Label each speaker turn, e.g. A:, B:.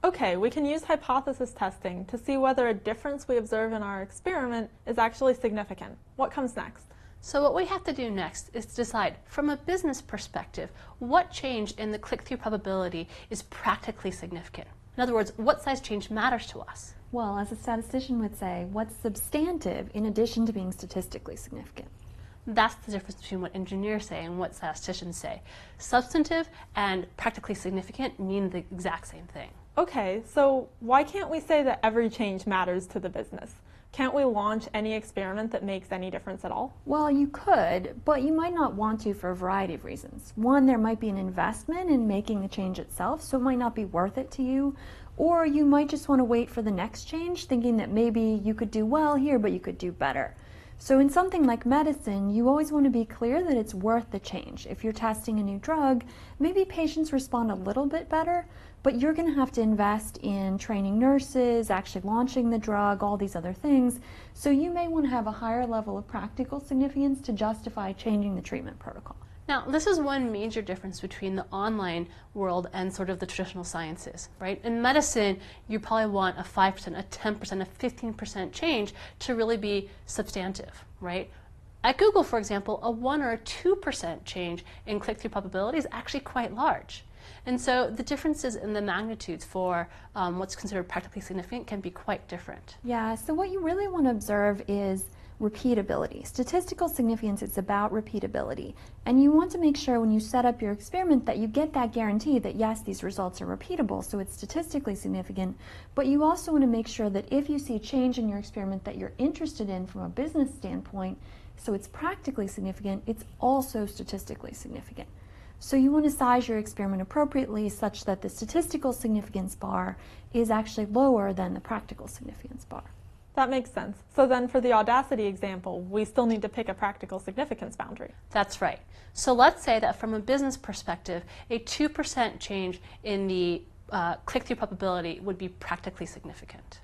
A: Okay, we can use hypothesis testing to see whether a difference we observe in our experiment is actually significant. What comes next?
B: So what we have to do next is to decide, from a business perspective, what change in the click-through probability is practically significant. In other words, what size change matters to us?
C: Well, as a statistician would say, what's substantive in addition to being statistically significant?
B: That's the difference between what engineers say and what statisticians say. Substantive and practically significant mean the exact same thing.
A: Okay, so why can't we say that every change matters to the business? Can't we launch any experiment that makes any difference at all?
C: Well, you could, but you might not want to for a variety of reasons. One, there might be an investment in making the change itself, so it might not be worth it to you. Or you might just want to wait for the next change, thinking that maybe you could do well here, but you could do better. So in something like medicine, you always want to be clear that it's worth the change. If you're testing a new drug, maybe patients respond a little bit better, but you're going to have to invest in training nurses, actually launching the drug, all these other things. So you may want to have a higher level of practical significance to justify changing the treatment protocol.
B: Now, this is one major difference between the online world and sort of the traditional sciences, right? In medicine, you probably want a 5%, a 10%, a 15% change to really be substantive, right? At Google, for example, a 1 or a 2% change in click-through probability is actually quite large. And so the differences in the magnitudes for what's considered practically significant can be quite different.
C: Yeah, so what you really want to observe is repeatability. Statistical significance is about repeatability. And you want to make sure when you set up your experiment that you get that guarantee that yes, these results are repeatable, so it's statistically significant. But you also want to make sure that if you see a change in your experiment that you're interested in from a business standpoint, so it's practically significant, it's also statistically significant. So you want to size your experiment appropriately such that the statistical significance bar is actually lower than the practical significance bar.
A: That makes sense. So then for the Audacity example, we still need to pick a practical significance boundary.
B: That's right. So let's say that from a business perspective, a 2% change in the click-through probability would be practically significant.